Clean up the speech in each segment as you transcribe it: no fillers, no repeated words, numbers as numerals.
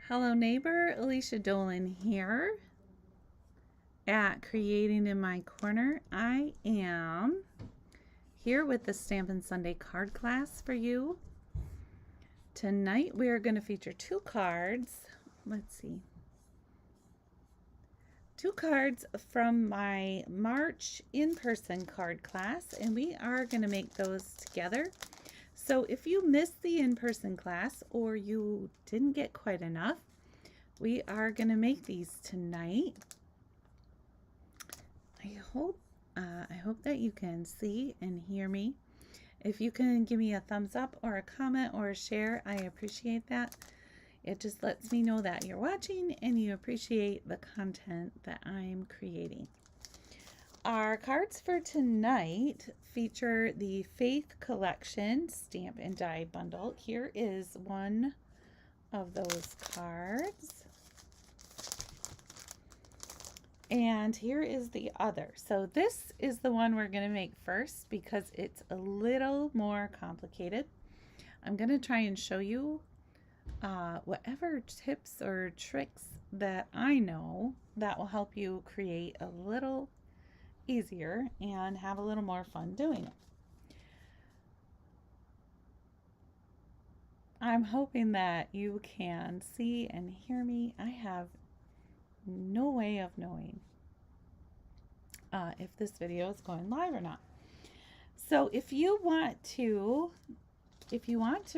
Hello neighbor, Alicia Dolan here at Creating in My Corner. I am here with the Stampin' Sunday card class for you. Tonight we are going to feature two cards. Let's see. Two cards from my March in-person card class, and we are going to make those together. So if you missed the in-person class or you didn't get quite enough, we are going to make these tonight. I hope that you can see and hear me. If you can give me a thumbs up or a comment or a share, I appreciate that. It just lets me know that you're watching and you appreciate the content that I'm creating. Our cards for tonight feature the Faith Collection Stamp and Die Bundle. Here is one of those cards. And here is the other. So this is the one we're going to make first because it's a little more complicated. I'm going to try and show you whatever tips or tricks that I know that will help you create a little easier and have a little more fun doing it. I'm hoping that you can see and hear me. I have no way of knowing if this video is going live or not. So if you want to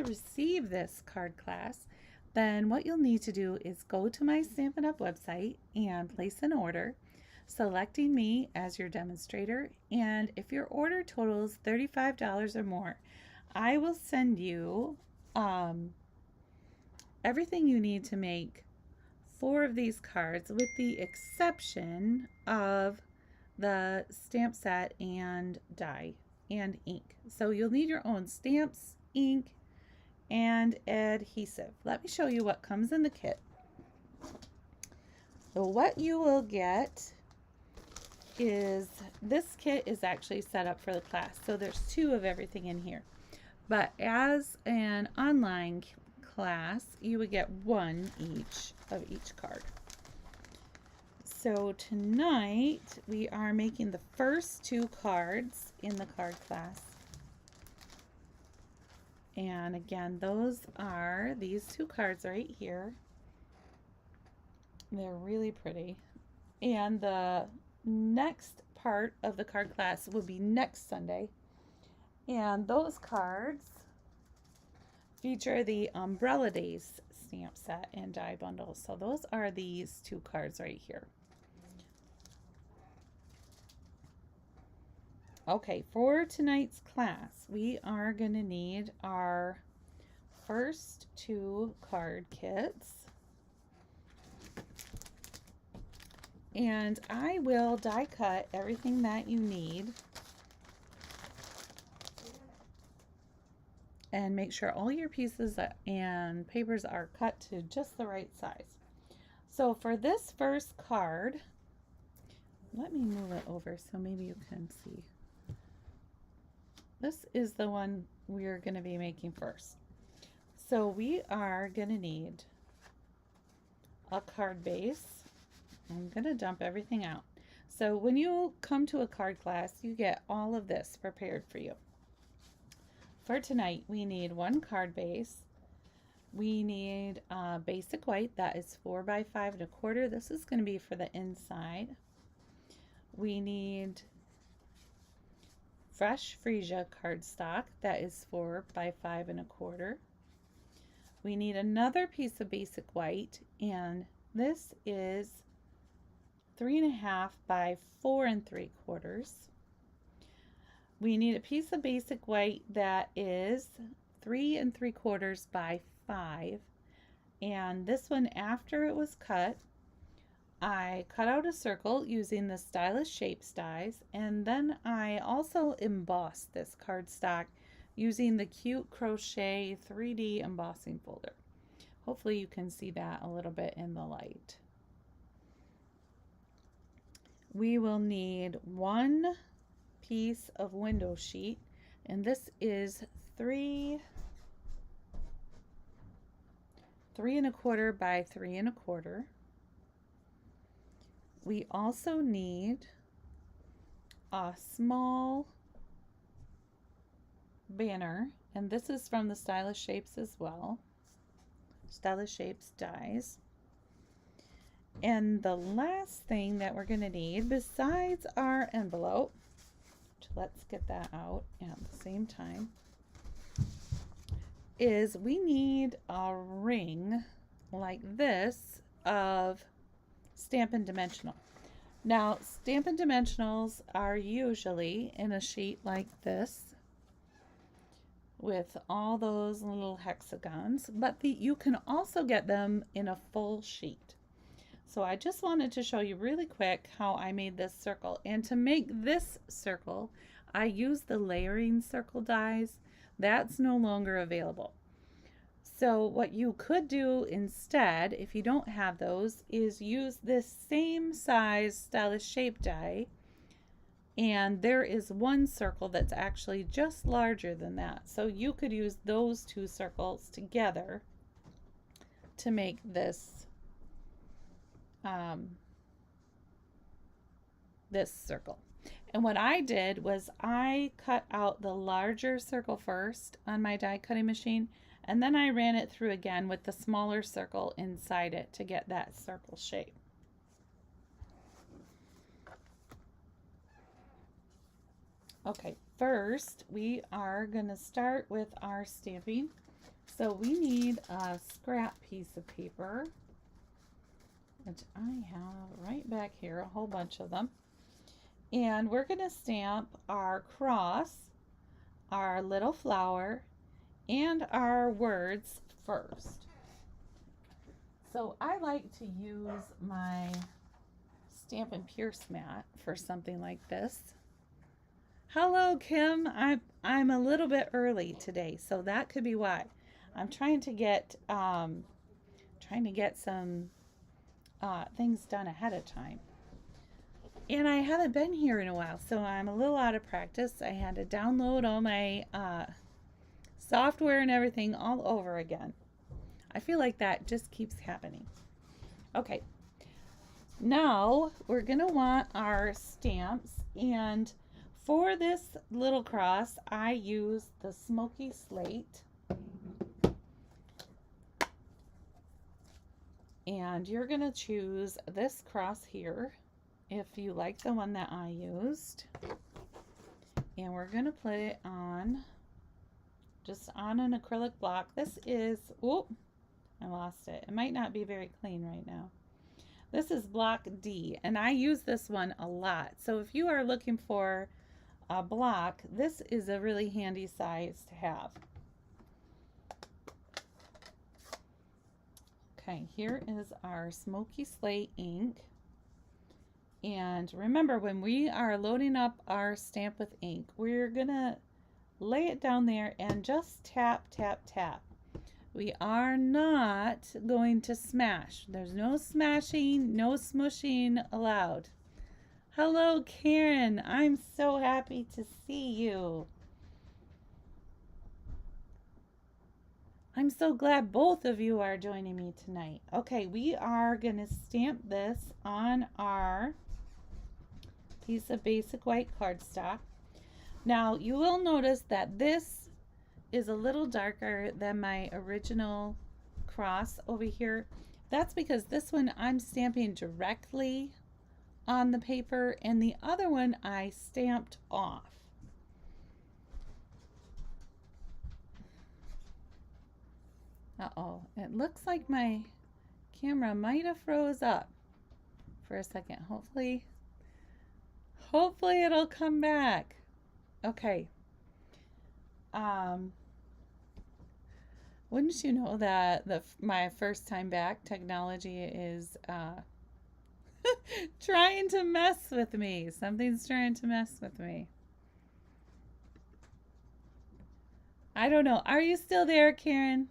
receive this card class, then what you'll need to do is go to my Stampin' Up! Website and place an order, selecting me as your demonstrator. And if your order totals $35 or more, I will send you everything you need to make 4 of these cards, with the exception of the stamp set and die and ink. So you'll need your own stamps, ink, and adhesive. Let me show you what comes in the kit. So what you will get is, this kit is actually set up for the class. So there's 2 of everything in here. But as an online class, you would get 1 each of each card. So tonight we are making the first 2 cards in the card class. And again, those are these 2 cards right here. They're really pretty. And the next part of the card class will be next Sunday. And those cards feature the Umbrella Days stamp set and die bundle. So those are these 2 cards right here. Okay, for tonight's class, we are going to need our first 2 card kits. And I will die cut everything that you need and make sure all your pieces and papers are cut to just the right size. So for this first card, let me move it over so maybe you can see. This is the one we're going to be making first. So we are going to need a card base. I'm going to dump everything out. So when you come to a card class, you get all of this prepared for you. For tonight, we need 1 card base. We need basic white, that is 4 by 5 1/4. This is going to be for the inside. We need fresh freesia cardstock, that is 4 by 5 1/4. We need another piece of basic white, and this is 3 1/2 by 4 3/4. We need a piece of basic white that is 3 3/4 by 5. And this one, after it was cut, I cut out a circle using the Stylish Shapes dies, and then I also embossed this cardstock using the Cute Crochet 3D embossing folder. Hopefully you can see that a little bit in the light. We will need 1 piece of window sheet, and this is 3 1/4 by 3 1/4. We also need a small banner, and this is from the Stylish Shapes as well. Stylish Shapes dies. And the last thing that we're going to need besides our envelope, let's get that out at the same time, is we need a ring like this of Stampin' Dimensional. Now, Stampin' Dimensionals are usually in a sheet like this with all those little hexagons, but you can also get them in a full sheet. So I just wanted to show you really quick how I made this circle. And to make this circle, I used the layering circle dies. That's no longer available. So what you could do instead, if you don't have those, is use this same size Stylish Shape die. And there is one circle that's actually just larger than that. So you could use those two circles together to make this this circle. And what I did was I cut out the larger circle first on my die cutting machine, and then I ran it through again with the smaller circle inside it to get that circle shape. Okay, first we are going to start with our stamping. So we need a scrap piece of paper, which I have right back here, a whole bunch of them. And we're going to stamp our cross, our little flower, and our words first. So I like to use my Stampin' Pierce mat for something like this. Hello, Kim. I'm a little bit early today, so that could be why. I'm trying to get some things done ahead of time. And I haven't been here in a while, so I'm a little out of practice. I had to download all my software and everything all over again. I feel like that just keeps happening. Okay, now we're going to want our stamps, and for this little cross, I use the Smoky Slate. And you're going to choose this cross here if you like the one that I used. And we're going to put it on, just on an acrylic block. This is, oh, I lost it. It might not be very clean right now. This is block D, and I use this one a lot. So if you are looking for a block, this is a really handy size to have. Okay, here is our Smoky Slate ink. And remember, when we are loading up our stamp with ink, we're gonna lay it down there and just tap, tap, tap. We are not going to smash. There's no smashing, no smushing allowed. Hello, Karen. I'm so happy to see you. I'm so glad both of you are joining me tonight. Okay, we are going to stamp this on our piece of basic white cardstock. Now, you will notice that this is a little darker than my original cross over here. That's because this one I'm stamping directly on the paper, and the other one I stamped off. Uh-oh, it looks like my camera might have froze up for a second. Hopefully it'll come back. Okay. Wouldn't you know that my first time back, technology is trying to mess with me. Something's trying to mess with me. I don't know. Are you still there, Karen?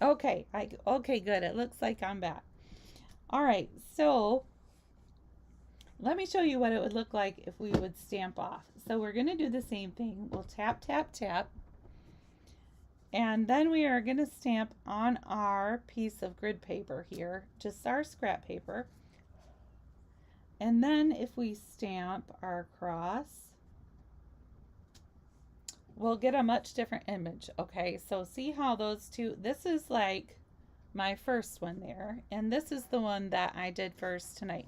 Okay, okay, good. It looks like I'm back. All right, so let me show you what it would look like if we would stamp off. So we're going to do the same thing. We'll tap, tap, tap. And then we are going to stamp on our piece of grid paper here, just our scrap paper. And then if we stamp our cross, we'll get a much different image. Okay, so see how those two, this is like my first one there, and this is the one that I did first tonight.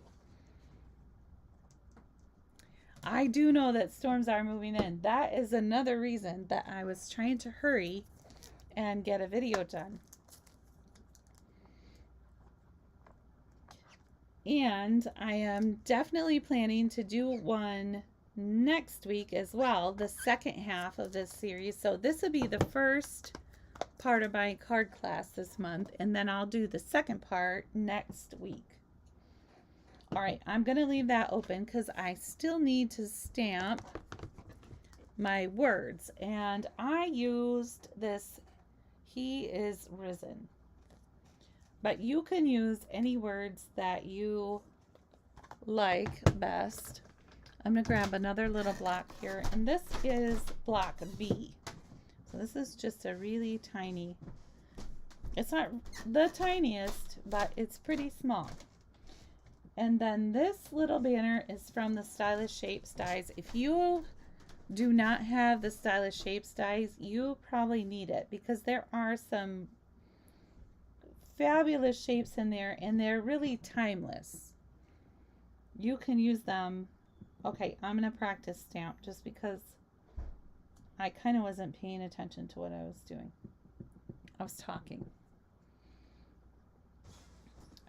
I do know that storms are moving in. That is another reason that I was trying to hurry and get a video done. And I am definitely planning to do one next week as well, the second half of this series. So this will be the first part of my card class this month, and then I'll do the second part next week. All right, I'm going to leave that open because I still need to stamp my words. And I used this, "He is risen." But you can use any words that you like best. I'm going to grab another little block here, and this is block B. So this is just a really tiny, it's not the tiniest, but it's pretty small. And then this little banner is from the Stylish Shapes dies. If you do not have the Stylish Shapes dies, you probably need it because there are some fabulous shapes in there and they're really timeless. You can use them. Okay, I'm going to practice stamp just because I kind of wasn't paying attention to what I was doing. I was talking.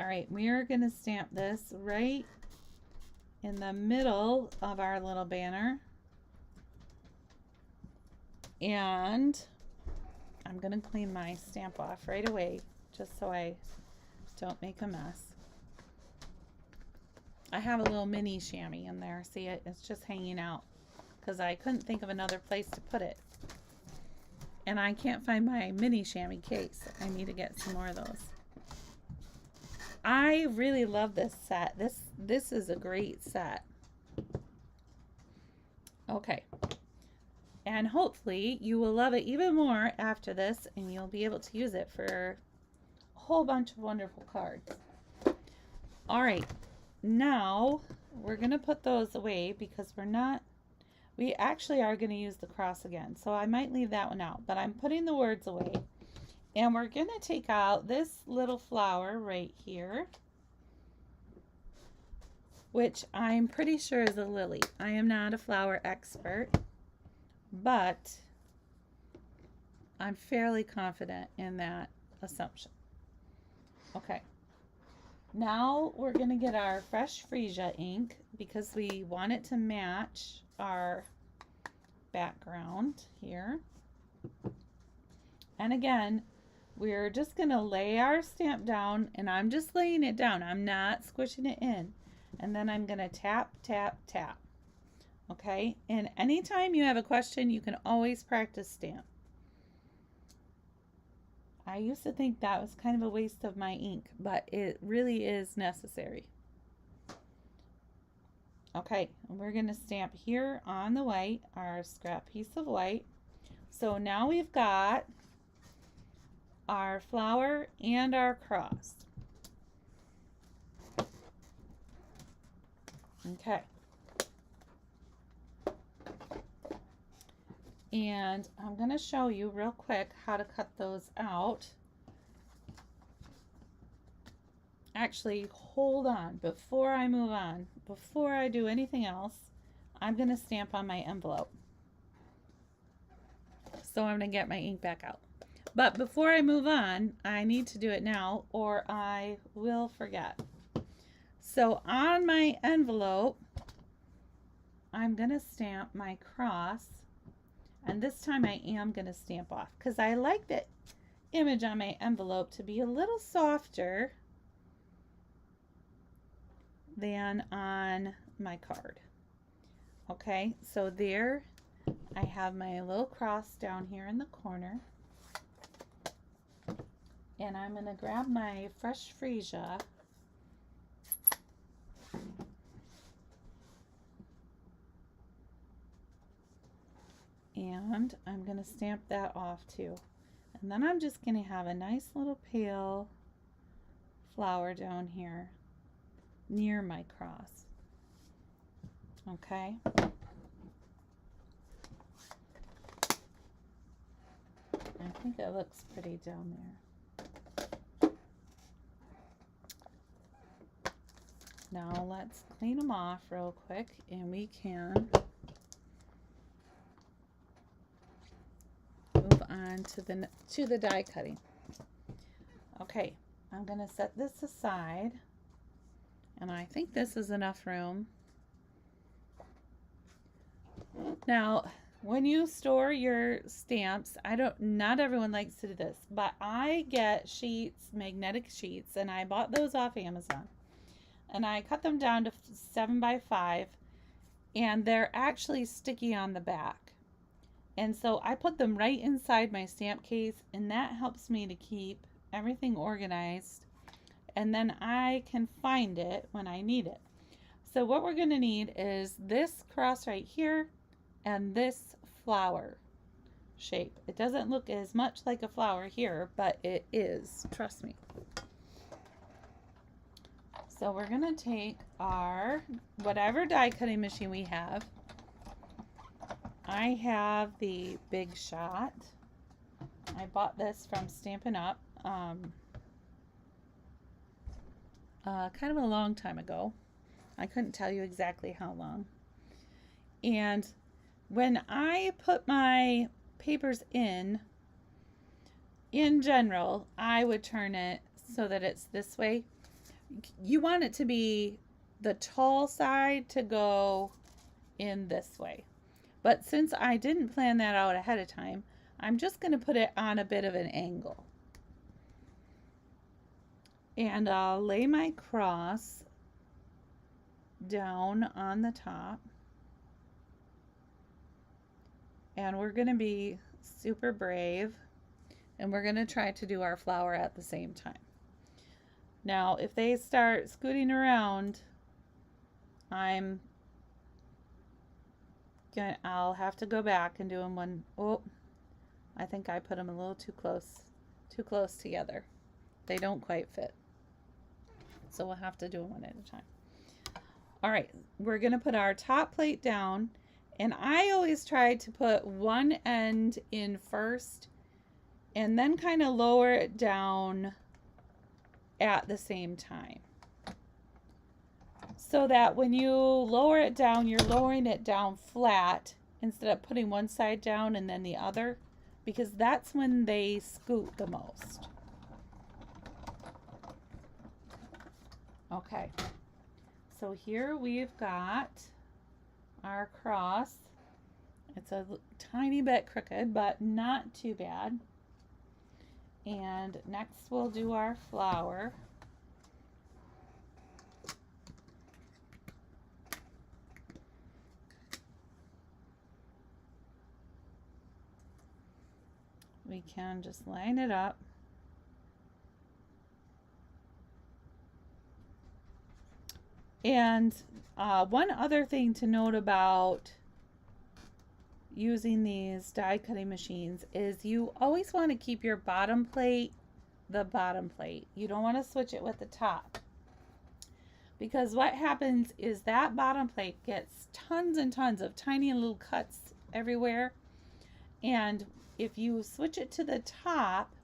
All right, we are going to stamp this right in the middle of our little banner. And I'm going to clean my stamp off right away just so I don't make a mess. I have a little mini chamois in there. See it? It's just hanging out because I couldn't think of another place to put it. And I can't find my mini chamois case. I need to get some more of those. I really love this set. This is a great set. Okay. And hopefully you will love it even more after this and you'll be able to use it for a whole bunch of wonderful cards. All right. Now we're going to put those away because we actually are going to use the cross again. So I might leave that one out, but I'm putting the words away. And we're going to take out this little flower right here, which I'm pretty sure is a lily. I am not a flower expert, but I'm fairly confident in that assumption. Okay. Now we're going to get our fresh freesia ink because we want it to match our background here. And again, we're just going to lay our stamp down, and I'm just laying it down. I'm not squishing it in. And then I'm going to tap, tap, tap. Okay? And anytime you have a question, you can always practice stamp. I used to think that was kind of a waste of my ink, but it really is necessary. Okay, and we're going to stamp here on the white, our scrap piece of white. So now we've got our flower and our cross. Okay. And I'm going to show you real quick how to cut those out. Actually, hold on. Before I move on, before I do anything else, I'm going to stamp on my envelope. So I'm going to get my ink back out. But before I move on, I need to do it now or I will forget. So on my envelope, I'm going to stamp my cross. And this time I am going to stamp off because I like the image on my envelope to be a little softer than on my card. Okay, so there I have my little cross down here in the corner. And I'm going to grab my fresh freesia And I'm going to stamp that off too. And then I'm just going to have a nice little pale flower down here near my cross. Okay. I think it looks pretty down there. Now let's clean them off real quick and we can move on to the die cutting. Okay, I'm going to set this aside, and I think this is enough room. Now, when you store your stamps, not everyone likes to do this, but I get sheets, magnetic sheets, and I bought those off Amazon. And I cut them down to 7 by 5, and they're actually sticky on the back. And so I put them right inside my stamp case, and that helps me to keep everything organized, and then I can find it when I need it. So what we're going to need is this cross right here and this flower shape. It doesn't look as much like a flower here, but it is, trust me. So we're going to take our whatever die cutting machine we have. I have the Big Shot. I bought this from Stampin' Up! Kind of a long time ago. I couldn't tell you exactly how long. And when I put my papers in general, I would turn it so that it's this way. You want it to be the tall side to go in this way. But since I didn't plan that out ahead of time, I'm just going to put it on a bit of an angle. And I'll lay my cross down on the top. And we're going to be super brave, and we're going to try to do our flower at the same time. Now, if they start scooting around, I'll have to go back and do them one. Oh, I think I put them a little too close together. They don't quite fit. So we'll have to do them one at a time. All right, we're going to put our top plate down, and I always try to put one end in first and then kind of lower it down at the same time, so that when you lower it down, you're lowering it down flat instead of putting one side down and then the other, because that's when they scoot the most. Okay, so here we've got our cross. It's a tiny bit crooked, but not too bad. And next we'll do our flower. We can just line it up. And one other thing to note about using these die cutting machines is you always want to keep your bottom plate the bottom plate. You don't want to switch it with the top, because what happens is that bottom plate gets tons and tons of tiny little cuts everywhere, and if you switch it to the top,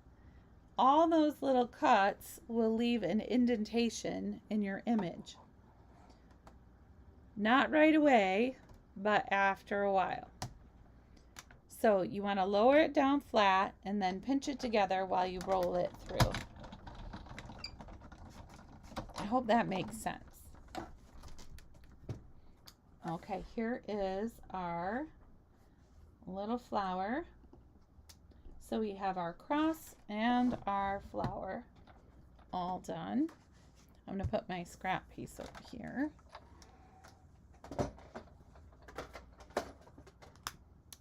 all those little cuts will leave an indentation in your image. Not right away, but after a while. So you want to lower it down flat and then pinch it together while you roll it through. I hope that makes sense. Okay, here is our little flower. So we have our cross and our flower all done. I'm going to put my scrap piece over here.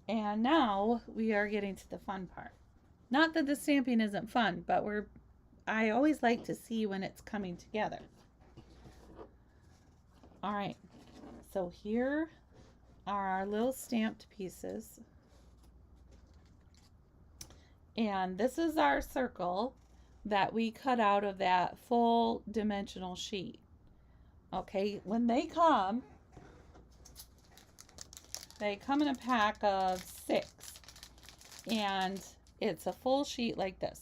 And now we are getting to the fun part. Not that the stamping isn't fun, but I always like to see when it's coming together. All right, so here are our little stamped pieces. And this is our circle that we cut out of that full dimensional sheet. Okay, when they come in a pack of 6, and it's a full sheet like this.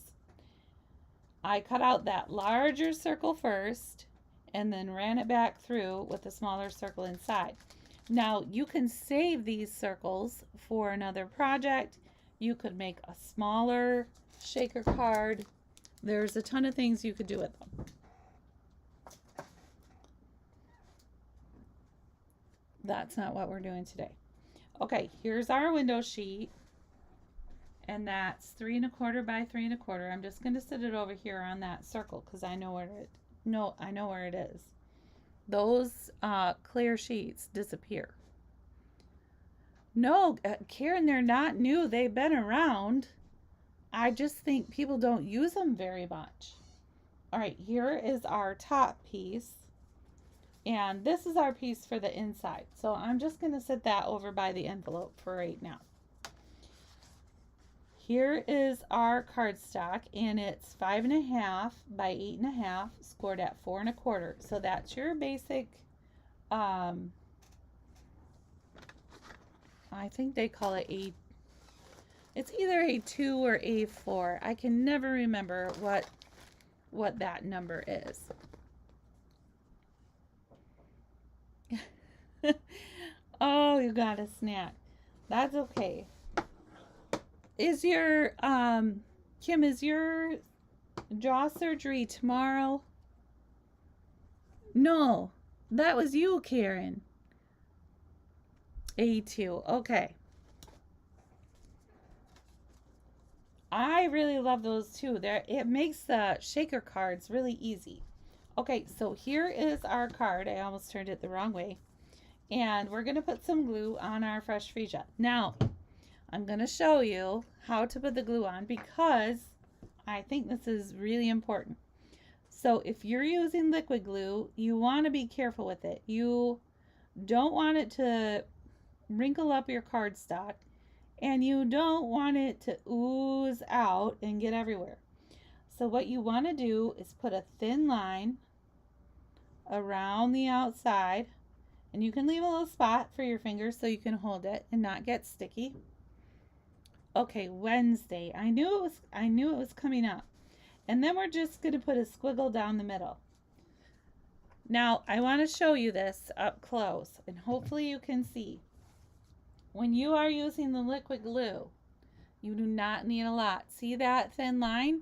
I cut out that larger circle first and then ran it back through with a smaller circle inside. Now you can save these circles for another project. You could make a smaller shaker card. There's a ton of things you could do with them. That's not what we're doing today. Okay, here's our window sheet, and that's 3 1/4 by 3 1/4. I'm just going to set it over here on that circle because I know where it is. Those clear sheets disappear. No, Karen, they're not new. They've been around. I just think people don't use them very much. All right, here is our top piece. And this is our piece for the inside. So I'm just going to set that over by the envelope for right now. Here is our cardstock, and it's 5 1/2 by 8 1/2, scored at 4 1/4. So that's your basic, I think they call it it's either A2 or A4. I can never remember what that number is. Oh, you got a snack. That's okay. Is your Kim, is your jaw surgery tomorrow? No, that was you, Karen. A2. Okay. I really love those too. It makes the shaker cards really easy. Okay, so here is our card. I almost turned it the wrong way. And we're going to put some glue on our fresh freesia. Now, I'm going to show you how to put the glue on because I think this is really important. So if you're using liquid glue, you want to be careful with it. You don't want it to wrinkle up your cardstock, and you don't want it to ooze out and get everywhere. So what you want to do is put a thin line around the outside, and you can leave a little spot for your fingers so you can hold it and not get sticky. Okay, Wednesday. I knew it was coming up. And then we're just going to put a squiggle down the middle. Now, I want to show you this up close, and hopefully you can see. When you are using the liquid glue, you do not need a lot. See that thin line?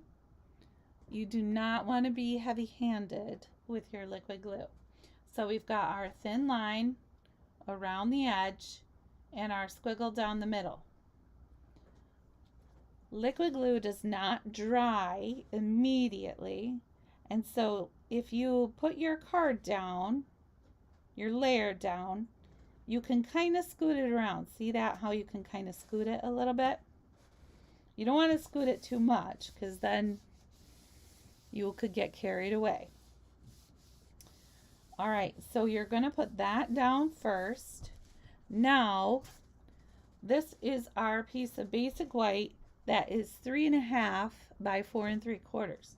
You do not want to be heavy-handed with your liquid glue. So we've got our thin line around the edge and our squiggle down the middle. Liquid glue does not dry immediately, and so if you put your card down, your layer down, you can kind of scoot it around. See that, how you can kind of scoot it a little bit? You don't want to scoot it too much because then you could get carried away. All right, so you're going to put that down first. Now, this is our piece of basic white that is 3 1/2 by 4 3/4.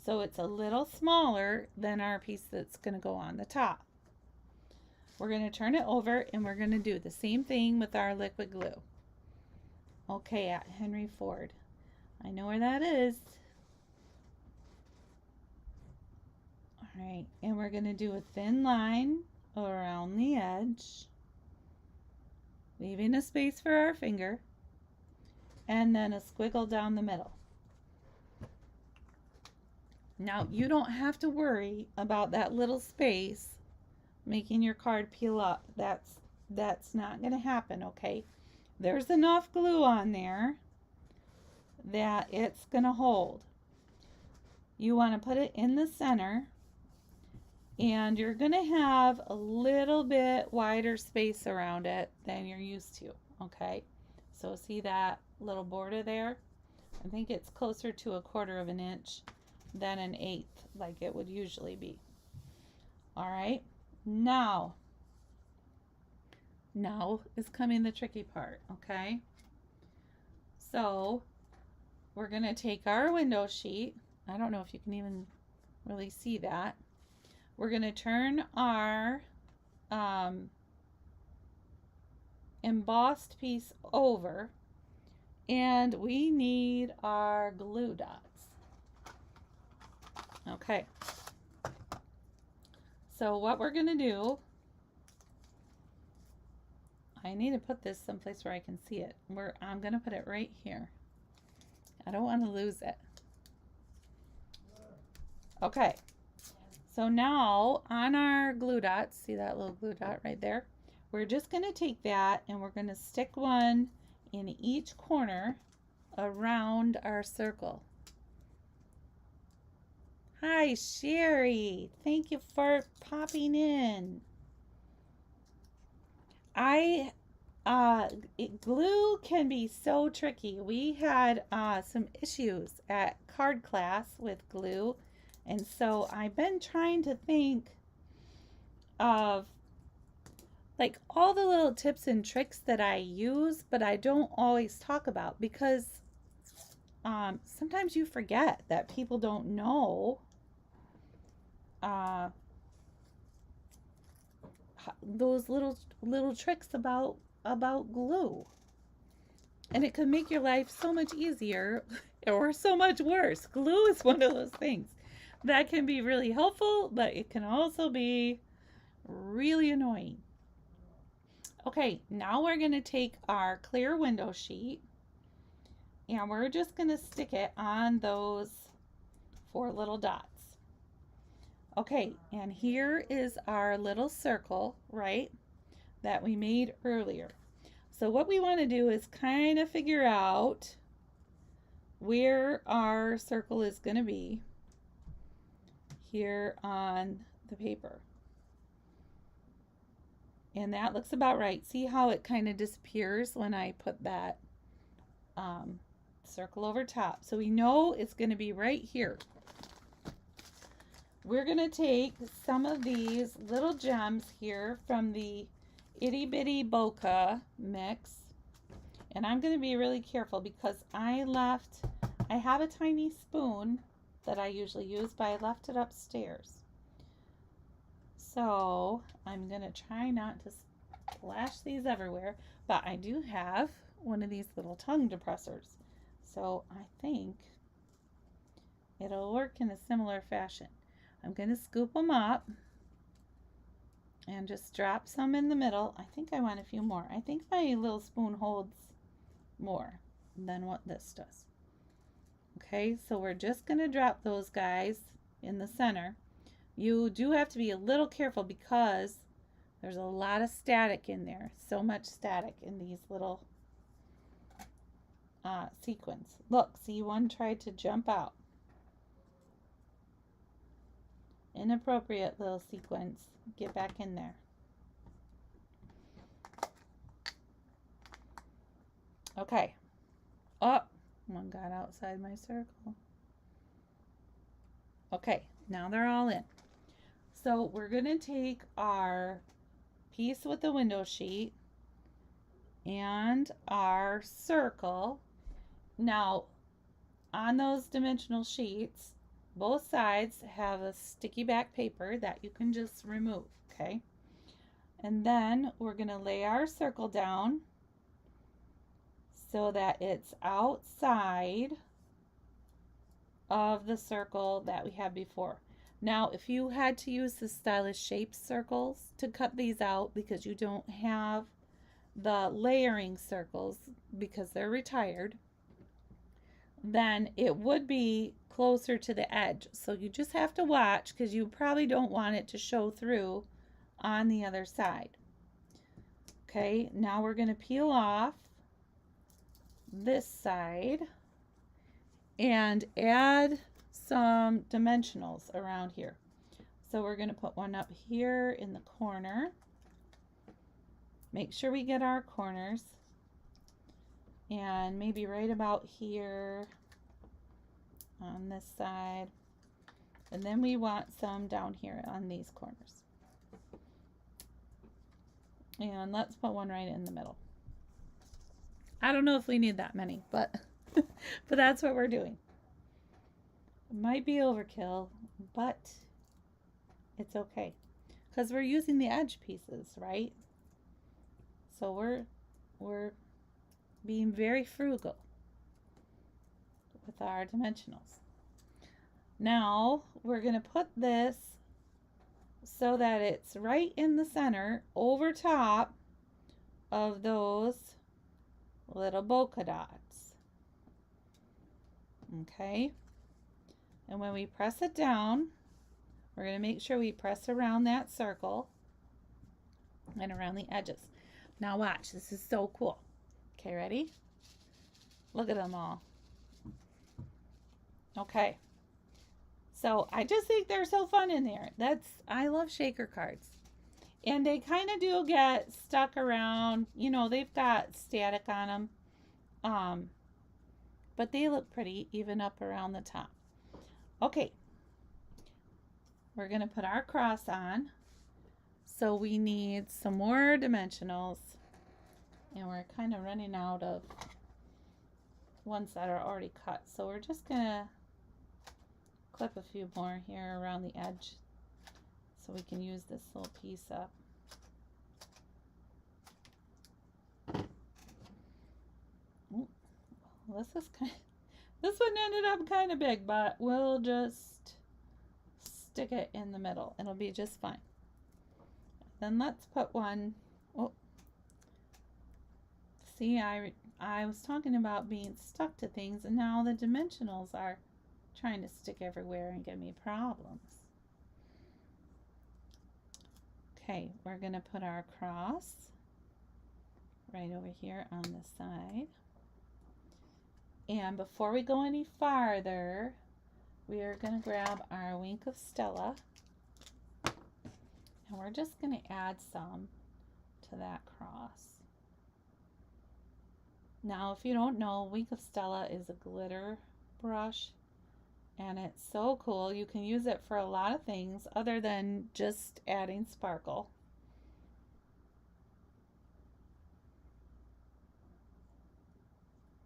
So it's a little smaller than our piece that's going to go on the top. We're going to turn it over and we're going to do the same thing with our liquid glue. Okay, at Henry Ford. I know where that is. All right, and we're going to do a thin line around the edge, leaving a space for our finger, and then a squiggle down the middle. Now, you don't have to worry about that little space making your card peel up. That's not going to happen, okay? There's enough glue on there that it's going to hold. You want to put it in the center, and you're going to have a little bit wider space around it than you're used to, okay? So see that little border there? I think it's closer to 1/4 of an inch than 1/8 like it would usually be. All right, now is coming the tricky part, okay? So we're going to take our window sheet. I don't know if you can even really see that. We're going to turn our embossed piece over, and we need our glue dots. Okay, so what we're going to do, I need to put this someplace where I can see it. I'm going to put it right here. I don't want to lose it. Okay, so now on our glue dots, see that little glue dot right there? We're just going to take that and we're going to stick one in each corner around our circle. Hi, Sherry. Thank you for popping in. Glue can be so tricky. We had some issues at card class with glue, and so I've been trying to think of like all the little tips and tricks that I use, but I don't always talk about because sometimes you forget that people don't know those little tricks about glue, and it can make your life so much easier or so much worse. Glue is one of those things that can be really helpful, but it can also be really annoying. Okay, now we're going to take our clear window sheet and we're just going to stick it on those 4 little dots. Okay, and here is our little circle, right, that we made earlier. So what we want to do is kind of figure out where our circle is going to be here on the paper. And that looks about right. See how it kind of disappears when I put that circle over top. So we know it's going to be right here. We're going to take some of these little gems here from the Itty Bitty Bokeh mix. And I'm going to be really careful because I have a tiny spoon that I usually use, but I left it upstairs. So I'm going to try not to splash these everywhere, but I do have one of these little tongue depressors. So I think it'll work in a similar fashion. I'm going to scoop them up and just drop some in the middle. I think I want a few more. I think my little spoon holds more than what this does. Okay, so we're just going to drop those guys in the center. You do have to be a little careful because there's a lot of static in there. So much static in these little sequins. Look, see, one tried to jump out. Inappropriate little sequence. Get back in there. Okay. Oh, one got outside my circle. Okay, now they're all in. So we're going to take our piece with the window sheet and our circle. Now, on those dimensional sheets, both sides have a sticky back paper that you can just remove, okay? And then we're going to lay our circle down so that it's outside of the circle that we had before. Now, if you had to use the stylish shape circles to cut these out because you don't have the layering circles because they're retired, then it would be closer to the edge. So you just have to watch because you probably don't want it to show through on the other side. Okay, now we're going to peel off this side and add some dimensionals around here. So we're going to put one up here in the corner. Make sure we get our corners, and maybe right about here on this side, and then we want some down here on these corners. And let's put one right in the middle. I don't know if we need that many, but But that's what we're doing. It might be overkill, but it's okay because we're using the edge pieces, right? So we're being very frugal with our dimensionals. Now we're going to put this so that it's right in the center over top of those little polka dots. Okay? And when we press it down, we're going to make sure we press around that circle and around the edges. Now watch, this is so cool. Okay, ready? Look at them all. Okay. So I just think they're so fun in there. I love shaker cards. And they kind of do get stuck around. You know, they've got static on them. But they look pretty even up around the top. Okay. We're going to put our cross on. So we need some more dimensionals. And we're kind of running out of ones that are already cut. So we're just going to clip a few more here around the edge so we can use this little piece up. Ooh, this one ended up kind of big, but we'll just stick it in the middle. It'll be just fine. Then let's put one. Oh, see, I was talking about being stuck to things, and now the dimensionals are trying to stick everywhere and give me problems. Okay, we're going to put our cross right over here on the side. And before we go any farther, we are going to grab our Wink of Stella, and we're just going to add some to that cross. Now, if you don't know, Wink of Stella is a glitter brush, and it's so cool. You can use it for a lot of things other than just adding sparkle.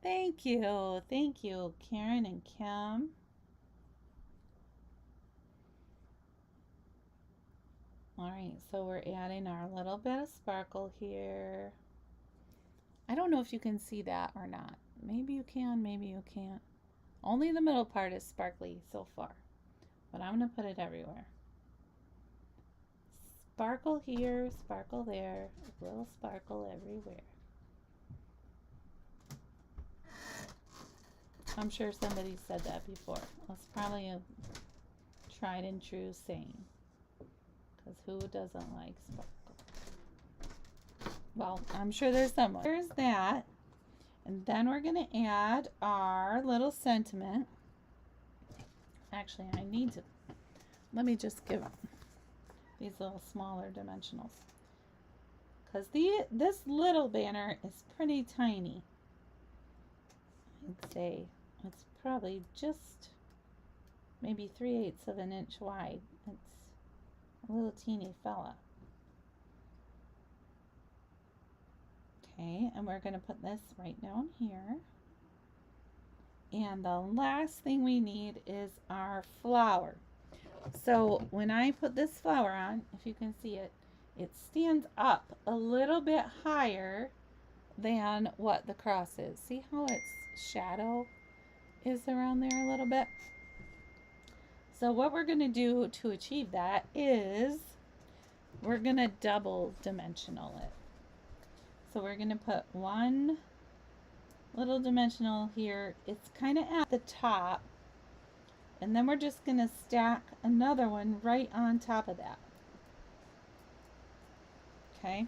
Thank you, Karen and Kim. All right, so we're adding our little bit of sparkle here. I don't know if you can see that or not. Maybe you can, maybe you can't. Only the middle part is sparkly so far, but I'm going to put it everywhere. Sparkle here, sparkle there, a little sparkle everywhere. I'm sure somebody said that before. That's probably a tried and true saying, because who doesn't like sparkle? Well, I'm sure there's someone. There's that. And then we're going to add our little sentiment. Actually, let me just give these little smaller dimensionals, because this little banner is pretty tiny. I'd say it's probably just maybe 3/8 of an inch wide. It's a little teeny fella. Okay, and we're going to put this right down here. And the last thing we need is our flower. So when I put this flower on, if you can see it, it stands up a little bit higher than what the cross is. See how its shadow is around there a little bit? So what we're going to do to achieve that is we're going to double dimensional it. So we're going to put one little dimensional here. It's kind of at the top. And then we're just going to stack another one right on top of that. Okay.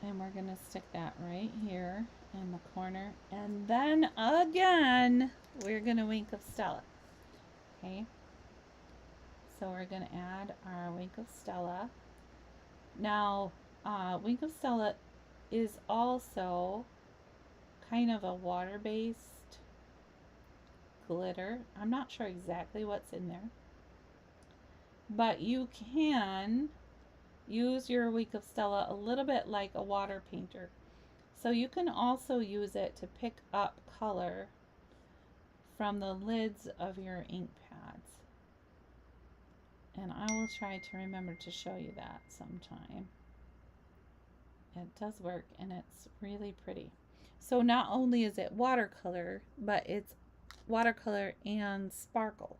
And we're going to stick that right here in the corner. And then again, we're going to Wink of Stella. Okay. So we're going to add our Wink of Stella. Now, Wink of Stella is also kind of a water-based glitter. I'm not sure exactly what's in there, but you can use your Wink of Stella a little bit like a water painter. So you can also use it to pick up color from the lids of your ink pads. And I will try to remember to show you that sometime. It does work and it's really pretty. So not only is it watercolor, but it's watercolor and sparkle.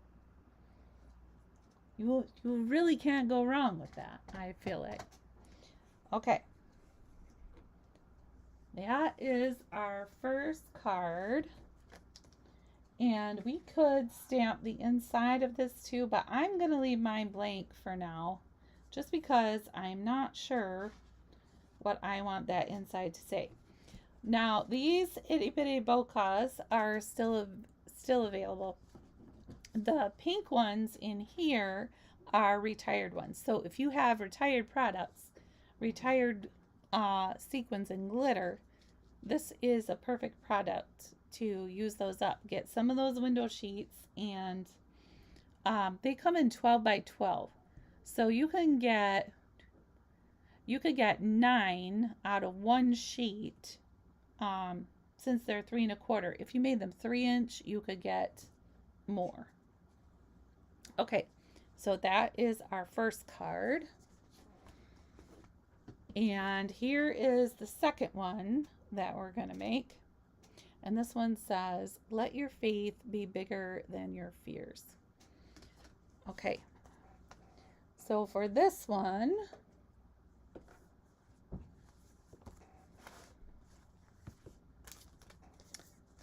You really can't go wrong with that, I feel like. Okay. That is our first card. And we could stamp the inside of this too, but I'm going to leave mine blank for now, just because I'm not sure what I want that inside to say. Now, these itty bitty bokehs are still available. The pink ones in here are retired ones. So if you have retired products, retired sequins and glitter, this is a perfect product to use those up. Get some of those window sheets, and they come in 12 by 12. So you could get 9 out of one sheet, since they're 3 1/4. If you made them 3-inch, you could get more. Okay, so that is our first card. And here is the second one that we're going to make. And this one says, let your faith be bigger than your fears. Okay, so for this one,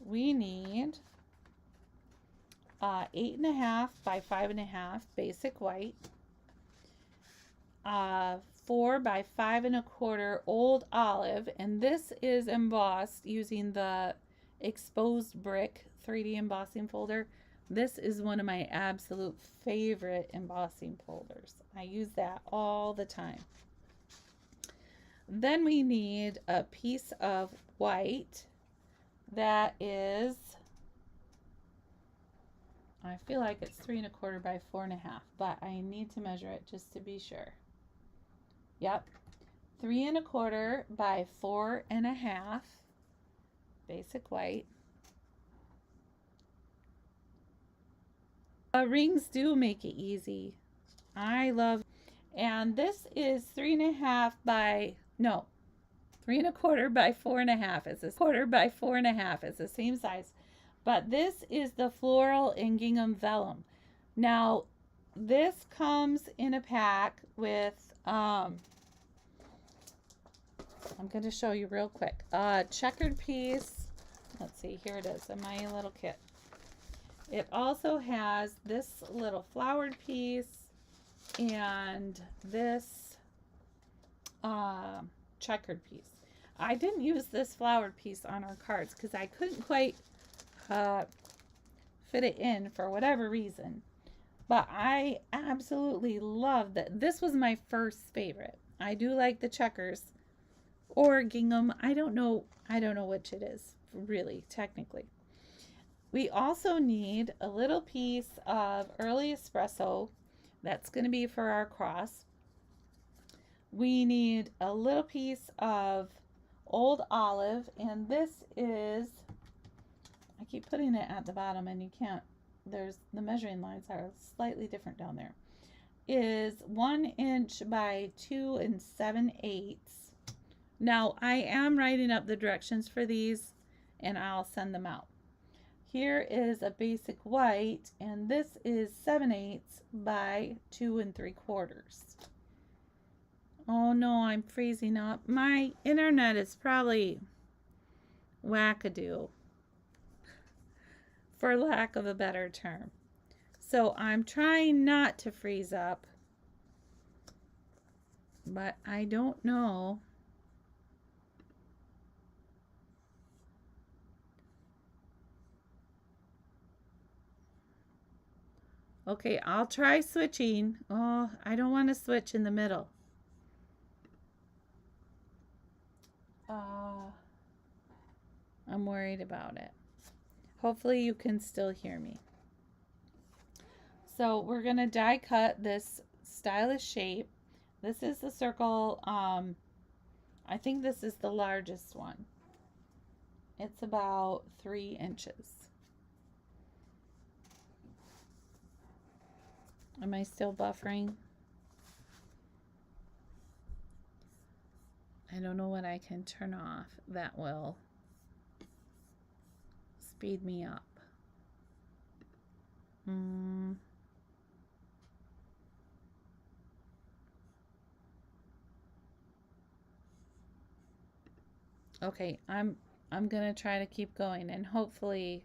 we need 8.5 by 5.5 basic white, 4 by 5 1/4 old olive, and this is embossed using the exposed brick 3D embossing folder. This is one of my absolute favorite embossing folders. I use that all the time. Then we need a piece of white that is, I feel like it's 3 1/4 by 4.5, but I need to measure it just to be sure. Yep, 3 1/4 by 4.5 basic white. Rings do make it easy. I love, and this is 3 1/4 by 3 1/4 by 4.5. It's a 1/4 by 4.5. It's the same size, but this is the floral and gingham vellum. Now, this comes in a pack with I'm going to show you real quick. Checkered piece. Let's see, here it is in my little kit. It also has this little flowered piece and this checkered piece. I didn't use this flowered piece on our cards because I couldn't quite fit it in for whatever reason. But I absolutely love that. This was my first favorite. I do like the checkers or gingham. I don't know which it is, really, technically. We also need a little piece of early espresso. That's going to be for our cross. We need a little piece of old olive, and this is, I keep putting it at the bottom and you can't, there's the measuring lines are slightly different down there, is 1 inch by 2 7/8. Now I am writing up the directions for these and I'll send them out. Here is a basic white, and this is 7/8 by 2 3/4. Oh no, I'm freezing up. My internet is probably wackadoo, for lack of a better term. So I'm trying not to freeze up, but I don't know. Okay, I'll try switching. Oh, I don't want to switch in the middle. I'm worried about it. Hopefully you can still hear me. So we're going to die cut this stylish shape. This is the circle. I think this is the largest one. It's about 3 inches. Am I still buffering? I don't know what I can turn off that will speed me up. Okay, I'm gonna try to keep going, and hopefully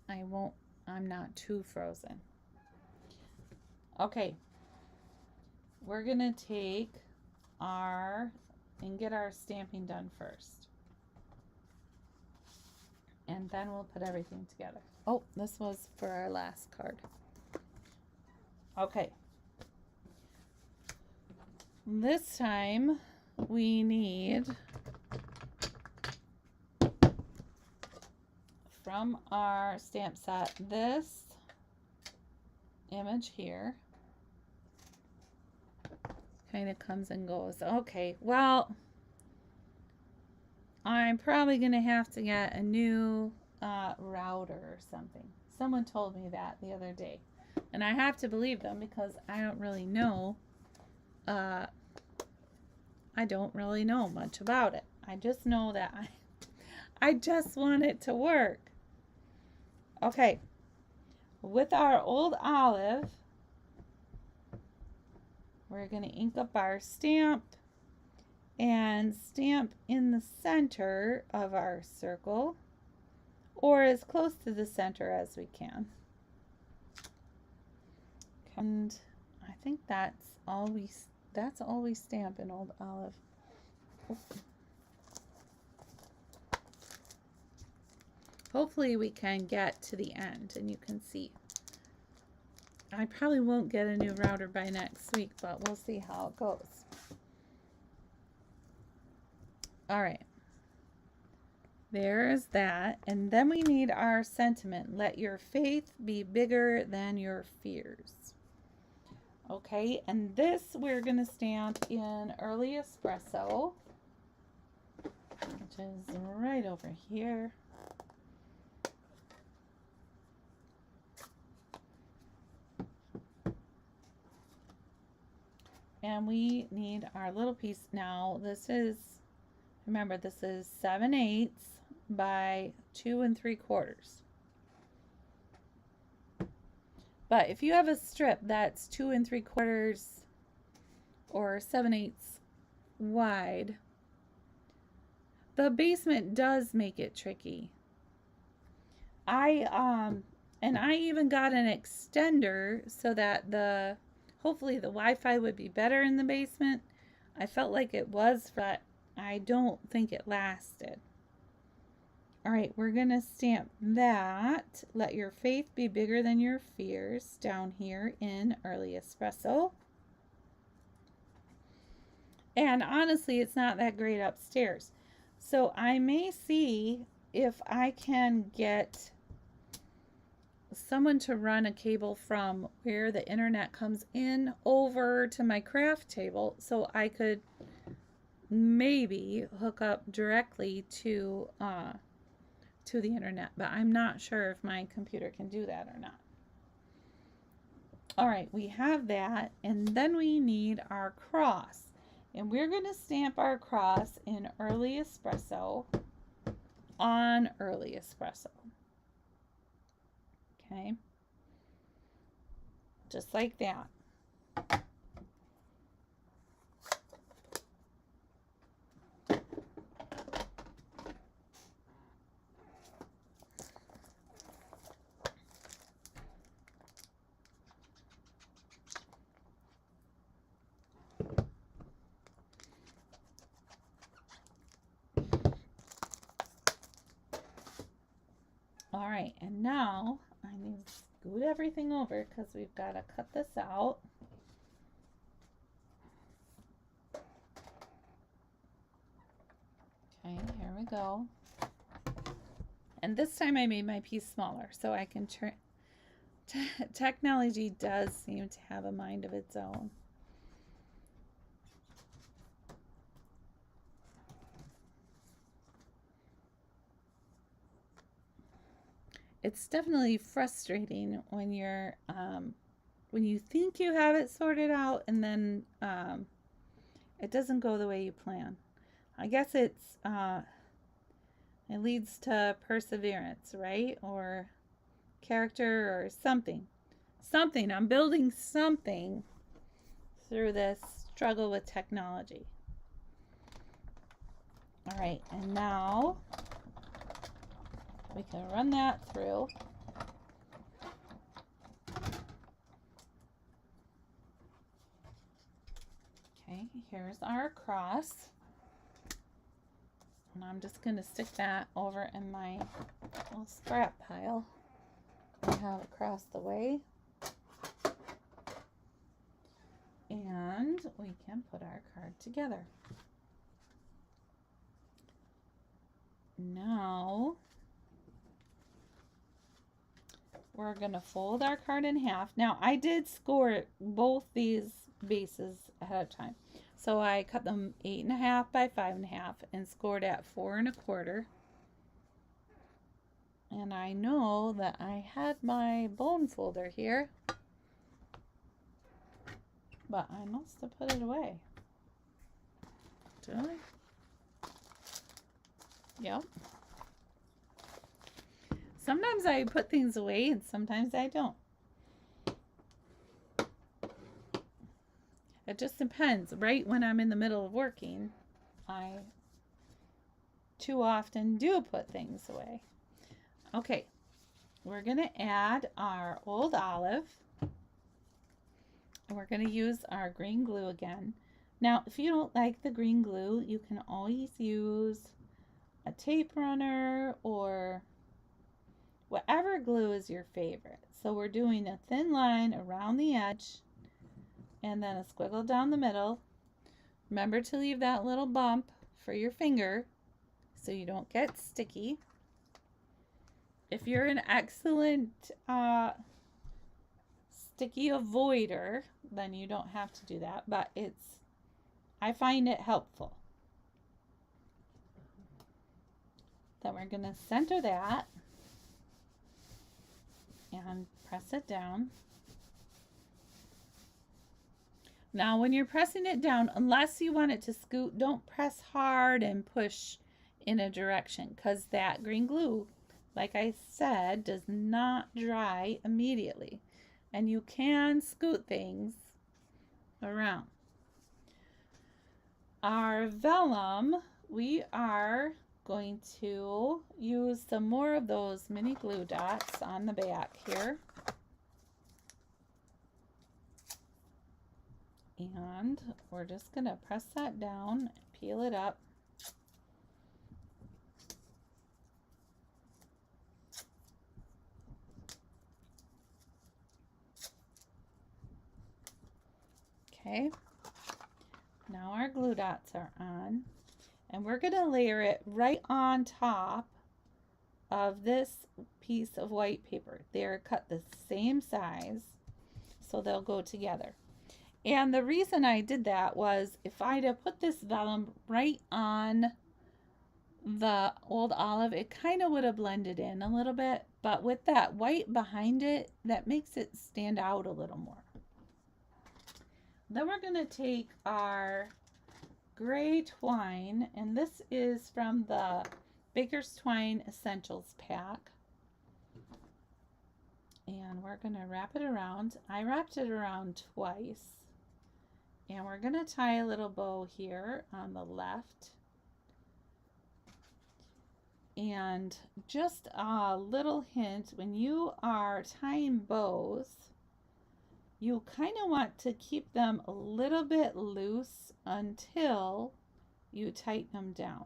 I'm not too frozen. Okay, we're gonna take and get our stamping done first. And then we'll put everything together. Oh, this was for our last card. Okay. This time we need, from our stamp set, this image here. Kind of comes and goes. Okay, well, I'm probably going to have to get a new router or something. Someone told me that the other day. And I have to believe them because I don't really know. I don't really know much about it. I just know that I just want it to work. Okay. With our old olive, we're going to ink up our stamp and stamp in the center of our circle, or as close to the center as we can. And I think that's all we stamp in old olive. Hopefully we can get to the end and you can see. I probably won't get a new router by next week, but we'll see how it goes. All right. There's that. And then we need our sentiment. Let your faith be bigger than your fears. Okay, and this we're going to stamp in Early Espresso, which is right over here. And we need our little piece. Now this is, remember, this is 7/8 by 2 3/4. But if you have a strip that's 2 3/4 or 7/8 wide, the basement does make it tricky. I even got an extender so that hopefully the Wi-Fi would be better in the basement. I felt like it was, but I don't think it lasted. All right, we're going to stamp that. Let your faith be bigger than your fears down here in Early Espresso. And honestly, it's not that great upstairs. So I may see if I can get someone to run a cable from where the internet comes in over to my craft table so I could maybe hook up directly to the internet, but I'm not sure if my computer can do that or not. All right, we have that, and then we need our cross, and we're going to stamp our cross in Early Espresso on Early Espresso. Okay, just like that. All right, and now I need to scoot everything over because we've got to cut this out. Okay, here we go. And this time I made my piece smaller so I can turn. Technology does seem to have a mind of its own. it's definitely frustrating when you think you have it sorted out and then it doesn't go the way you plan. I guess it leads to perseverance, right? Or character or something. Something. I'm building something through this struggle with technology. All right, and now we can run that through. Okay, here's our cross. And I'm just going to stick that over in my little scrap pile I have across the way. And we can put our card together. Now we're going to fold our card in half. Now I did score both these bases ahead of time. So I cut them 8.5 by 5.5 and scored at 4 1/4. And I know that I had my bone folder here, but I must have put it away. Did I? Yep. Sometimes I put things away and sometimes I don't. It just depends. Right when I'm in the middle of working, I too often do put things away. Okay, we're going to add our old olive. And we're going to use our green glue again. Now, if you don't like the green glue, you can always use a tape runner or whatever glue is your favorite. So we're doing a thin line around the edge and then a squiggle down the middle. Remember to leave that little bump for your finger so you don't get sticky. If you're an excellent sticky avoider, then you don't have to do that, but I find it helpful. Then we're going to center that and press it down. Now when you're pressing it down, unless you want it to scoot, don't press hard and push in a direction, because that green glue, like I said, does not dry immediately. And you can scoot things around. Our vellum, we are going to use some more of those mini glue dots on the back here. And we're just going to press that down, peel it up. Okay, now our glue dots are on, and we're going to layer it right on top of this piece of white paper. They're cut the same size, so they'll go together. And the reason I did that was if I'd have put this vellum right on the old olive, it kind of would have blended in a little bit, but with that white behind it, that makes it stand out a little more. Then we're going to take our gray twine, and this is from the Baker's Twine Essentials pack. And we're going to wrap it around. I wrapped it around twice. And we're going to tie a little bow here on the left. And just a little hint, when you are tying bows, you kind of want to keep them a little bit loose until you tighten them down.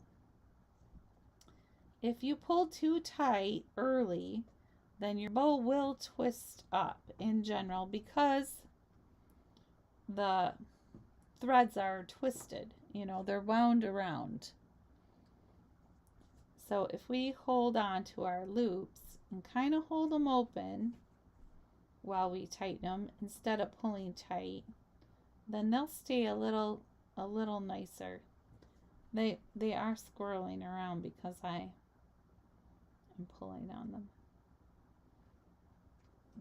If you pull too tight early, then your bow will twist up in general because the threads are twisted, they're wound around. So if we hold on to our loops and kind of hold them open while we tighten them instead of pulling tight, then they'll stay a little nicer. They are squirreling around because I am pulling on them.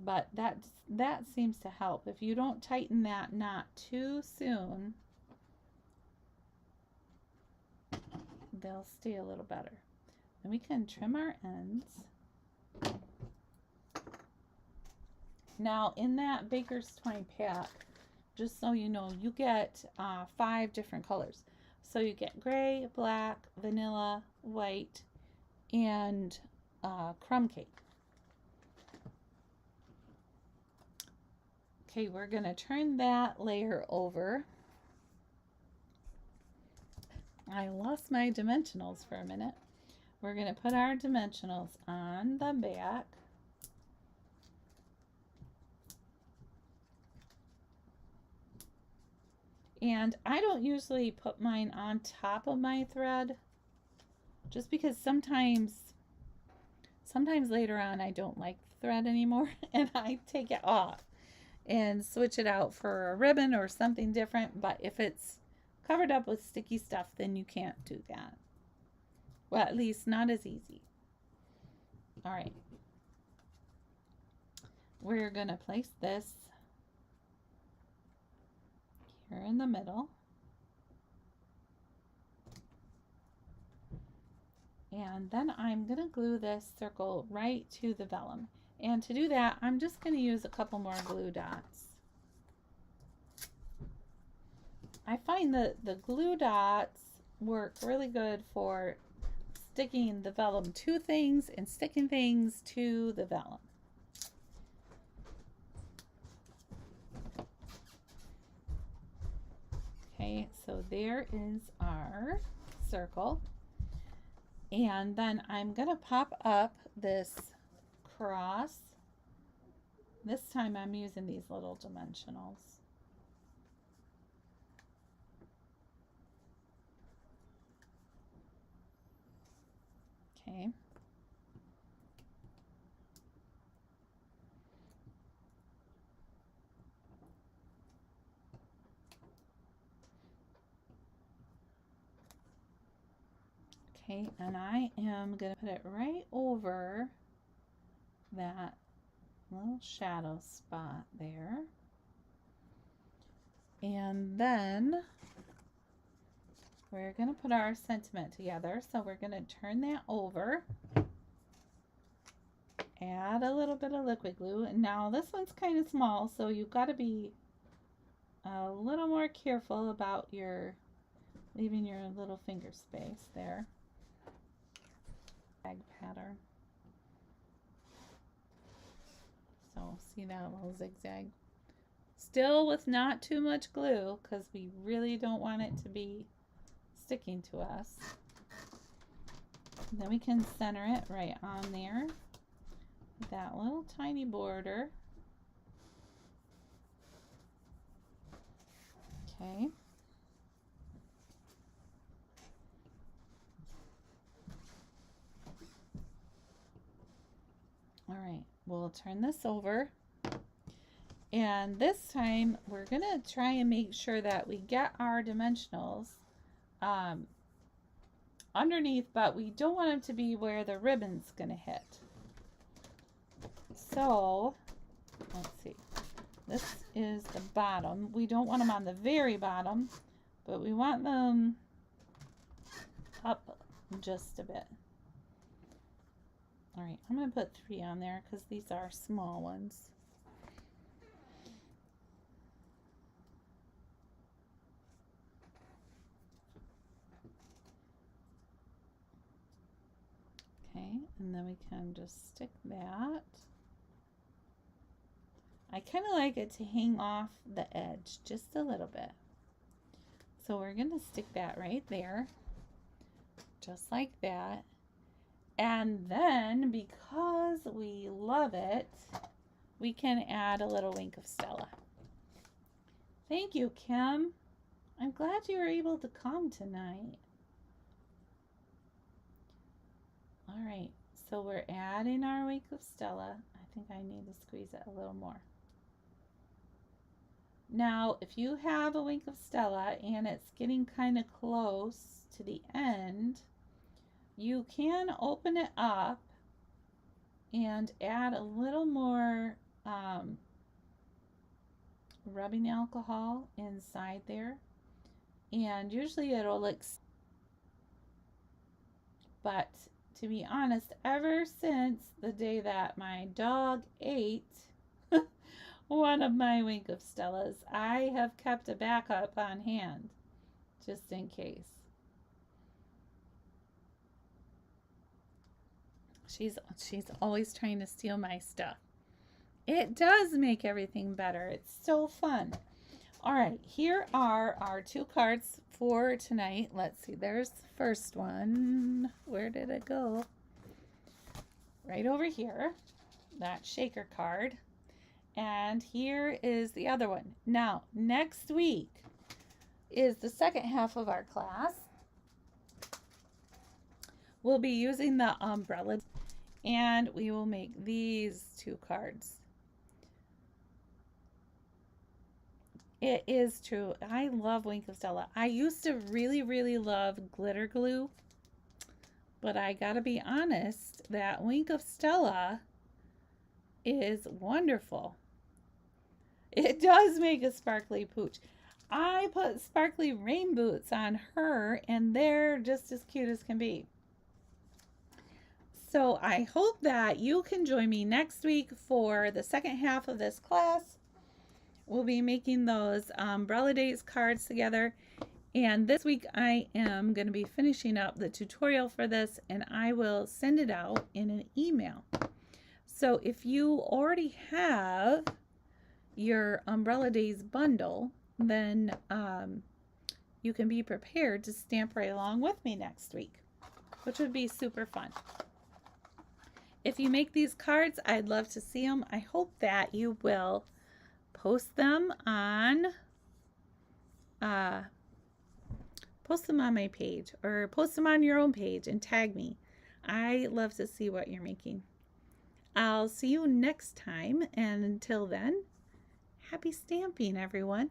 but that seems to help. If you don't tighten that knot too soon, they'll stay a little better. And we can trim our ends. Now in that Baker's Twine pack, just so you know, you get 5 different colors. So you get gray, black, vanilla, white, and crumb cake. Okay, we're going to turn that layer over. I lost my dimensionals for a minute. We're going to put our dimensionals on the back. And I don't usually put mine on top of my thread, just because sometimes later on I don't like the thread anymore and I take it off and switch it out for a ribbon or something different. But if it's covered up with sticky stuff, then you can't do that. Well, at least not as easy. All right. We're going to place this here in the middle. And then I'm going to glue this circle right to the vellum. And to do that, I'm just going to use a couple more glue dots. I find that the glue dots work really good for sticking the vellum to things and sticking things to the vellum. Okay, so there is our circle. And then I'm going to pop up this cross. This time I'm using these little dimensionals. Okay. Okay, and I am going to put it right over that little shadow spot there. And then we're going to put our sentiment together. So we're going to turn that over, add a little bit of liquid glue. And now this one's kind of small, so you've got to be a little more careful about leaving your little finger space there. Zigzag pattern. So see that little zigzag? Still with not too much glue, because we really don't want it to be sticking to us. And then we can center it right on there with that little tiny border. Okay. All right, we'll turn this over. And this time we're gonna try and make sure that we get our dimensionals underneath, but we don't want them to be where the ribbon's gonna hit. So let's see, this is the bottom. We don't want them on the very bottom, but we want them up just a bit. All right, I'm going to put 3 on there because these are small ones. Okay, and then we can just stick that. I kind of like it to hang off the edge just a little bit. So we're going to stick that right there, just like that. And then, because we love it, we can add a little wink of Stella. Thank you, Kim. I'm glad you were able to come tonight. All right, so we're adding our wink of Stella. I think I need to squeeze it a little more. Now, if you have a wink of Stella and it's getting kind of close to the end, you can open it up and add a little more rubbing alcohol inside there, and usually it'll but to be honest, ever since the day that my dog ate one of my Wink of Stellas, I have kept a backup on hand just in case. She's always trying to steal my stuff. It does make everything better. It's so fun. All right, here are our 2 cards for tonight. Let's see, there's the first one. Where did it go? Right over here, that shaker card. And here is the other one. Now, next week is the second half of our class. We'll be using the umbrella, and we will make these 2 cards. It is true. I love Wink of Stella. I used to really, really love glitter glue, but I gotta be honest that Wink of Stella is wonderful. It does make a sparkly pooch. I put sparkly rain boots on her, and they're just as cute as can be. So I hope that you can join me next week for the second half of this class. We'll be making those Umbrella Days cards together. And this week I am going to be finishing up the tutorial for this, and I will send it out in an email. So if you already have your Umbrella Days bundle, then you can be prepared to stamp right along with me next week, which would be super fun. If you make these cards, I'd love to see them. I hope that you will post them on my page, or post them on your own page and tag me. I love to see what you're making. I'll see you next time, and until then, happy stamping, everyone.